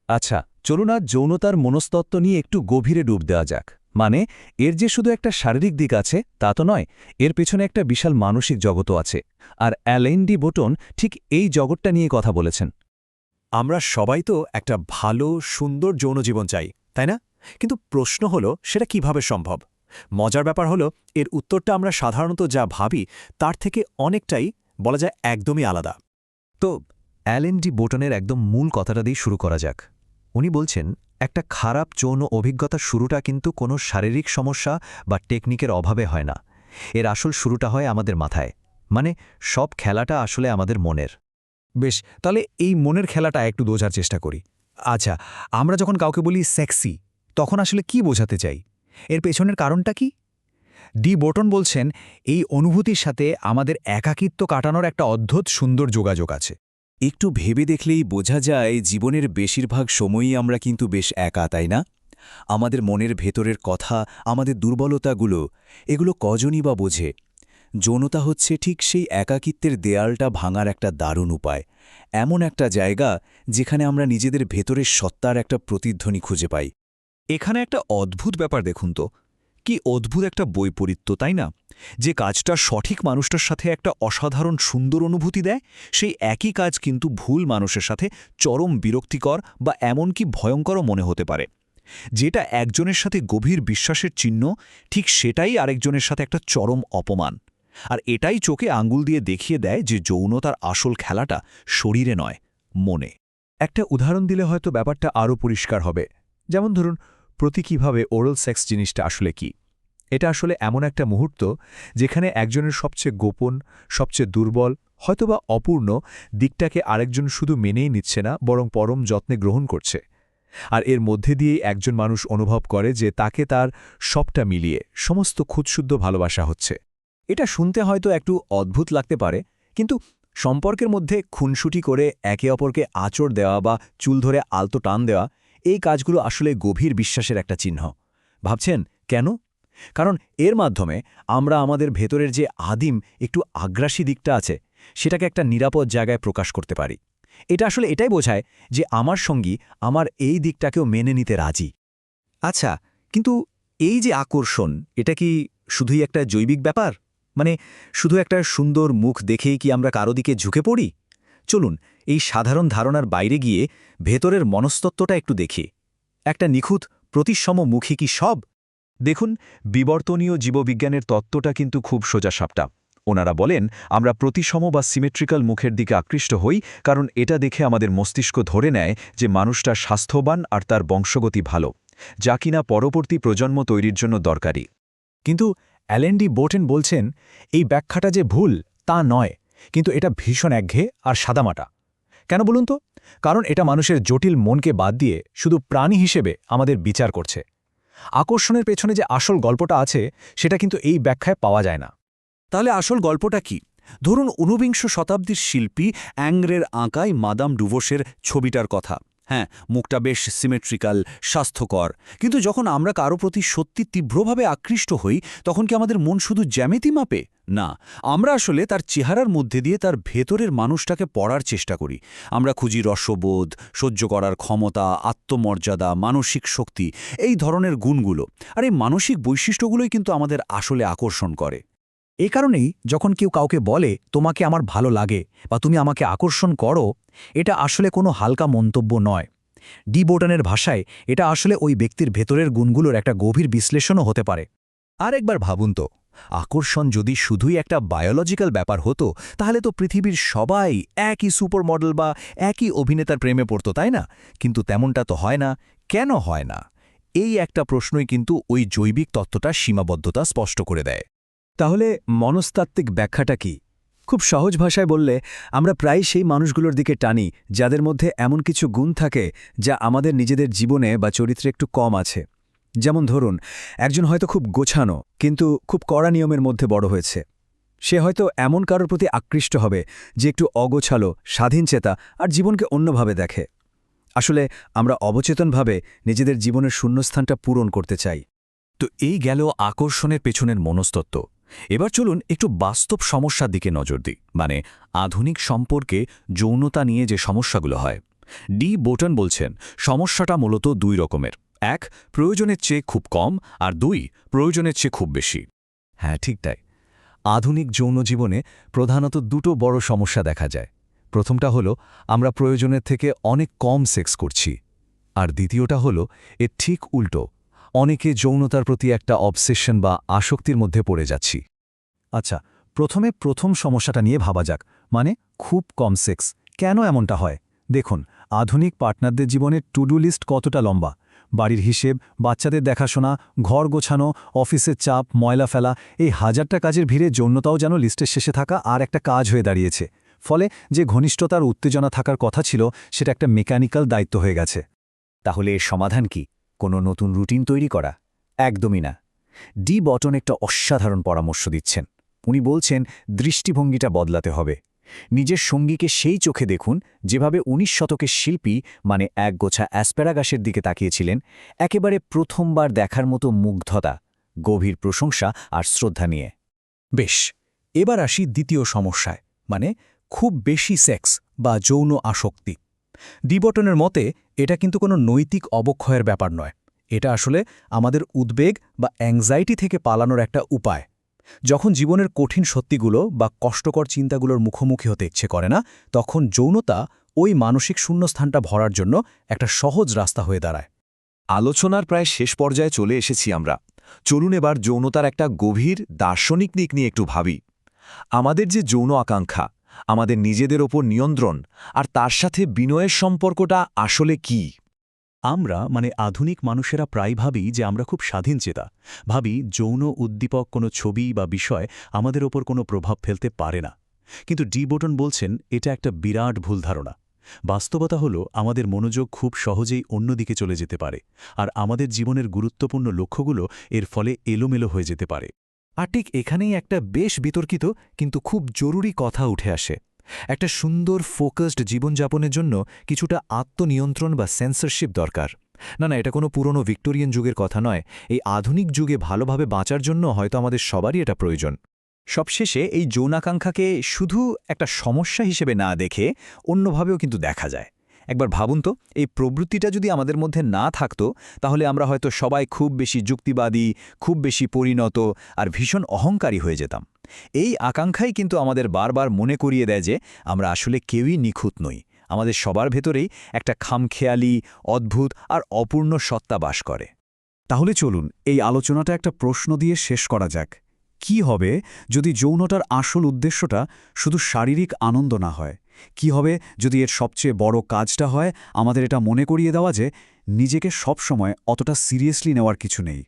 আচ্ছা, চলুন আজ যৌনতার মনস্তত্ত্ব নিয়ে একটু গভীরে ডুব দেওয়া যাক। মানে, এর যে শুধু একটা শারীরিক দিক আছে তা তো নয়, এর পেছনে একটা বিশাল মানসিক জগতও আছে। আর অ্যালেন ডি বোটন ঠিক এই জগৎটা নিয়ে কথা বলেছেন। আমরা সবাই তো একটা ভালো সুন্দর যৌন জীবন চাই, তাই না? কিন্তু প্রশ্ন হলো সেটা কিভাবে সম্ভব। মজার ব্যাপার হলো এর উত্তরটা আমরা সাধারণত যা ভাবি তার থেকে অনেকটাই বলা যায় একদমই আলাদা। তো অ্যালেন ডি বোটনের একদম মূল কথাটা দিয়ে শুরু করা যাক। উনি বলছেন একটা খারাপ যৌন অভিজ্ঞতার শুরুটা কিন্তু কোনো শারীরিক সমস্যা বা টেকনিকের অভাবে হয় না। এর আসল শুরুটা হয় আমাদের মাথায়। মানে সব খেলাটা আসলে আমাদের মনের। বেশ, তাহলে এই মনের খেলাটা একটু বোঝার চেষ্টা করি। আচ্ছা, আমরা যখন কাউকে বলি সেক্সি, তখন আসলে কি বোঝাতে চাই? এর পেছনের কারণটা কি? ডি বোটন বলছেন এই অনুভূতির সাথে আমাদের একাকিত্ব কাটানোর একটা অদ্ভুত সুন্দর যোগাযোগ আছে। একটু ভেবে দেখলেই বোঝা যায় জীবনের বেশিরভাগ সময়ই আমরা কিন্তু বেশ একা, তাই না? আমাদের মনের ভেতরের কথা, আমাদের দুর্বলতাগুলো, এগুলো কজনই বা বোঝে। যৌনতা হচ্ছে ঠিক সেই একাকিত্বের দেয়ালটা ভাঙার একটা দারুণ উপায়। এমন একটা জায়গা যেখানে আমরা নিজেদের ভেতরের সত্তার একটা প্রতিধ্বনি খুঁজে পাই। এখানে একটা অদ্ভুত ব্যাপার দেখুন তো, কি অদ্ভুত একটা বৈপরীত্য, তাই না? যে কাজটা সঠিক মানুষটার সাথে একটা অসাধারণ সুন্দর অনুভূতি দেয়, সেই একই কাজ কিন্তু ভুল মানুষের সাথে চরম বিরক্তিকর বা এমনকি ভয়ঙ্করও মনে হতে পারে। যেটা একজনের সাথে গভীর বিশ্বাসের চিহ্ন, ঠিক সেটাই আরেকজনের সাথে একটা চরম অপমান। আর এটাই চোখে আঙ্গুল দিয়ে দেখিয়ে দেয় যে যৌনতার আসল খেলাটা শরীরে নয়, মনে। একটা উদাহরণ দিলে হয়তো ব্যাপারটা আরও পরিষ্কার হবে। যেমন ধরুন, প্রতীকীভাবে ওরাল সেক্স জিনিসটা আসলে কি। এটা আসলে এমন একটা মুহূর্ত যেখানে একজনের সবচেয়ে গোপন, সবচেয়ে দুর্বল, হয়তোবা অপূর্ণ দিকটাকে আরেকজন শুধু মেনেই নিচ্ছে না, বরং পরম যত্নে গ্রহণ করছে। আর এর মধ্যে দিয়েই একজন মানুষ অনুভব করে যে তাকে তার সবটা মিলিয়ে সমস্ত খুদশুদ্ধ ভালোবাসা হচ্ছে। এটা শুনতে হয়তো একটু অদ্ভুত লাগতে পারে, কিন্তু সম্পর্কের মধ্যে খুনসুটি করে একে অপরকে আঁচড় দেওয়া বা চুল ধরে আলতো টান দেওয়া, এই কাজগুলো আসলে গভীর বিশ্বাসের একটা চিহ্ন। ভাবছেন কেন? কারণ এর মাধ্যমে আমরা আমাদের ভেতরের যে আদিম একটু আগ্রাসী দিকটা আছে সেটাকে একটা নিরাপদ জায়গায় প্রকাশ করতে পারি। এটা আসলে এটাই বোঝায় যে আমার সঙ্গী আমার এই দিকটাকেও মেনে নিতে রাজি। আচ্ছা, কিন্তু এই যে আকর্ষণ, এটা কি শুধুই একটা জৈবিক ব্যাপার? মানে শুধু একটা সুন্দর মুখ দেখেই কি আমরা কারো দিকে ঝুঁকে পড়ি? চলুন এই সাধারণ ধারণার বাইরে গিয়ে ভেতরের মনস্তত্ত্বটা একটু দেখি। একটা নিখুঁত প্রতিসম মুখী কি সব? দেখুন, বিবর্তনীয় জীববিজ্ঞানের তত্ত্বটা কিন্তু খুব সোজাসাপটা। ওনারা বলেন আমরা প্রতিসম বা সিমেট্রিক্যাল মুখের দিকে আকৃষ্ট হই, কারণ এটা দেখে আমাদের মস্তিষ্ক ধরে নেয় যে মানুষটা স্বাস্থ্যবান আর তার বংশগতি ভালো, যা কিনা পরবর্তী প্রজন্ম তৈরির জন্য দরকারি। কিন্তু অ্যালেন ডি বোটন বলছেন এই ব্যাখ্যাটা যে ভুল তা নয়, কিন্তু এটা ভীষণ একঘেয়ে আর সাদামাটা। কেন বলুন তো? কারণ এটা মানুষের জটিল মনকে বাদ দিয়ে শুধু প্রাণী হিসেবে আমাদের বিচার করছে। আকর্ষণের পেছনে যে আসল গল্পটা আছে সেটা কিন্তু এই ব্যাখ্যায় পাওয়া যায় না। তাহলে আসল গল্পটা কি? ধরুন ১৯বিংশ শতাব্দীর শিল্পী অ্যাংরের আঁকায় মাদাম ডুভোসের ছবিটার কথা। হ্যাঁ, মুখটা বেশ সিমেট্রিক্যাল, স্বাস্থ্যকর। কিন্তু যখন আমরা কারো প্রতি সত্যি তীব্রভাবে আকৃষ্ট হই, তখন কি আমাদের মন শুধু জ্যামিতি মাপে? না, আমরা আসলে তার চেহারার মধ্যে দিয়ে তার ভেতরের মানুষটাকে পড়ার চেষ্টা করি। আমরা খুঁজি রসবোধ, সহ্য করার ক্ষমতা, আত্মমর্যাদা, মানসিক শক্তি, এই ধরনের গুণগুলো। আর এই মানসিক বৈশিষ্ট্যগুলোই কিন্তু আমাদের আসলে আকর্ষণ করে। এই কারণেই যখন কেউ কাউকে বলে তোমাকে আমার ভালো লাগে বা তুমি আমাকে আকর্ষণ করো, এটা আসলে কোনো হালকা মন্তব্য নয়। ডি বোটনের ভাষায় এটা আসলে ওই ব্যক্তির ভেতরের গুণগুলোর একটা গভীর বিশ্লেষণও হতে পারে। আর একবার ভাবুন তো, আকর্ষণ যদি শুধুই একটা বায়োলজিক্যাল ব্যাপার হতো, তাহলে তো পৃথিবীর সবাই একই সুপার মডেল বা একই অভিনেতার প্রেমে পড়ত, তাই না? কিন্তু তেমনটা তো হয় না। কেন হয় না? এই একটা প্রশ্নই কিন্তু ওই জৈবিক তত্ত্বটা সীমাবদ্ধতা স্পষ্ট করে দেয়। তাহলে মনস্তাত্ত্বিক ব্যাখ্যাটা কি? খুব সহজ ভাষায় বললে, আমরা প্রায় সেই মানুষগুলোর দিকে টানি যাদের মধ্যে এমন কিছু গুণ থাকে যা আমাদের নিজেদের জীবনে বা চরিত্রে একটু কম আছে। যেমন ধরুন, একজন হয়তো খুব গোছানো কিন্তু খুব কড়া নিয়মের মধ্যে বড় হয়েছে। সে হয়তো এমন কারোর প্রতি আকৃষ্ট হবে যে একটু অগোছালো, স্বাধীনচেতা আর জীবনকে অন্যভাবে দেখে। আসলে আমরা অবচেতনভাবে নিজেদের জীবনের শূন্যস্থানটা পূরণ করতে চাই। তো এই গেল আকর্ষণের পেছনের মনস্তত্ত্ব। এবার চলুন একটু বাস্তব সমস্যার দিকে নজর দিই। মানে আধুনিক সম্পর্কে যৌনতা নিয়ে যে সমস্যাগুলো হয় ডি বোটন বলছেন সমস্যাটা মূলত দুই রকমের, এক প্রয়োজনের চেয়ে খুব কম, আর দুই প্রয়োজনের চেয়ে খুব বেশি। হ্যাঁ, ঠিক তাই। আধুনিক যৌন জীবনে প্রধানত দুটো বড় সমস্যা দেখা যায়। প্রথমটা হলো আমরা প্রয়োজনের থেকে অনেক কম সেক্স করছি, আর দ্বিতীয়টা হলো এর ঠিক উল্টো, অনেকে যৌনতার প্রতি একটা অবসেশন বা আসক্তির মধ্যে পড়ে যাচ্ছি। আচ্ছা, প্রথম সমস্যাটা নিয়ে ভাবা যাক, মানে খুব কম সেক্স। কেন এমনটা হয়? দেখুন, আধুনিক পার্টনারদের জীবনের টু ডু লিস্ট কতটা লম্বা। বাড়ির হিসেব, বাচ্চাদের দেখাশোনা, ঘর গোছানো, অফিসের চাপ, ময়লা ফেলা, এই হাজারটা কাজের ভিড়ে যৌনতাও যেন লিস্টের শেষে থাকা আর একটা কাজ হয়ে দাঁড়িয়েছে। ফলে যে ঘনিষ্ঠতার উত্তেজনা থাকার কথা ছিল, সেটা একটা মেকানিক্যাল দায়িত্ব হয়ে গেছে। তাহলে এর সমাধান কি? কোনো নতুন রুটিন তৈরি করা? একদমই না। ডি বটন একটা অসাধারণ পরামর্শ দিচ্ছেন। উনি বলছেন দৃষ্টিভঙ্গিটা বদলাতে হবে। নিজের সঙ্গীকে সেই চোখে দেখুন যেভাবে ১৯ শতকের শিল্পী মানে একগোছা অ্যাসপ্যারাগাসের দিকে তাকিয়েছিলেন, একেবারে প্রথমবার দেখার মতো মুগ্ধতা, গভীর প্রশংসা আর শ্রদ্ধা নিয়ে। বেশ, এবার আসি দ্বিতীয় সমস্যায়, মানে খুব বেশি সেক্স বা যৌন আসক্তি। ডিবটনের মতে এটা কিন্তু কোনো নৈতিক অবক্ষয়ের ব্যাপার নয়। এটা আসলে আমাদের উদ্বেগ বা অ্যাংজাইটি থেকে পালানোর একটা উপায়। যখন জীবনের কঠিন সত্যিগুলো বা কষ্টকর চিন্তাগুলোর মুখোমুখি হতে ইচ্ছে করে না, তখন যৌনতা ওই মানসিক শূন্যস্থানটা ভরার জন্য একটা সহজ রাস্তা হয়ে দাঁড়ায়। আলোচনার প্রায় শেষ পর্যায়ে চলে এসেছি আমরা। চলুন এবার যৌনতার একটা গভীর দার্শনিক দিক নিয়ে একটু ভাবি। আমাদের যে যৌন আকাঙ্ক্ষা, আমাদের নিজেদের ওপর নিয়ন্ত্রণ আর তার সাথে বিনয়ের সম্পর্কটা আসলে কি? আমরা মানে আধুনিক মানুষেরা প্রায় ভাবি যে আমরা খুব স্বাধীনচেতা, ভাবি যৌন উদ্দীপক কোনো ছবি বা বিষয় আমাদের ওপর কোনো প্রভাব ফেলতে পারে না। কিন্তু ডি বোটন বলছেন এটা একটা বিরাট ভুল ধারণা। বাস্তবতা হলো আমাদের মনোযোগ খুব সহজেই অন্যদিকে চলে যেতে পারে, আর আমাদের জীবনের গুরুত্বপূর্ণ লক্ষ্যগুলো এর ফলে এলোমেলো হয়ে যেতে পারে। আর ঠিক এখানেই একটা বেশ বিতর্কিত কিন্তু খুব জরুরি কথা উঠে আসে। একটা সুন্দর ফোকাসড জীবনযাপনের জন্য কিছুটা আত্মনিয়ন্ত্রণ বা সেন্সরশিপ দরকার। না, এটা কোনো পুরনো ভিক্টোরিয়ান যুগের কথা নয়। এই আধুনিক যুগে ভালোভাবে বাঁচার জন্য হয়তো আমাদের সবারই এটা প্রয়োজন। সবশেষে এই যৌনাকাঙ্ক্ষাকে শুধু একটা সমস্যা হিসেবে না দেখে অন্যভাবেও কিন্তু দেখা যায়। একবার ভাবুন তো, এই প্রবৃত্তিটা যদি আমাদের মধ্যে না থাকতো, তাহলে আমরা হয়তো সবাই খুব বেশি যুক্তিবাদী, খুব বেশি পরিণত আর ভীষণ অহংকারী হয়ে যেতাম। এই আকাঙ্ক্ষাই কিন্তু আমাদের বারবার মনে করিয়ে দেয় যে আমরা আসলে কেউই নিখুঁত নই। আমাদের সবার ভেতরেই একটা খামখেয়ালি, অদ্ভুত আর অপূর্ণ সত্তা বাস করে। তাহলে চলুন এই আলোচনাটা একটা প্রশ্ন দিয়ে শেষ করা যাক। কি হবে যদি যৌনতার আসল উদ্দেশ্যটা শুধু শারীরিক আনন্দ না হয়? কি হবে যদি এর সবচেয়ে বড় কাজটা হয় আমাদের এটা মনে করিয়ে দেওয়া যে নিজেকে সবসময় অতটা সিরিয়াসলি নেওয়ার কিছু নেই?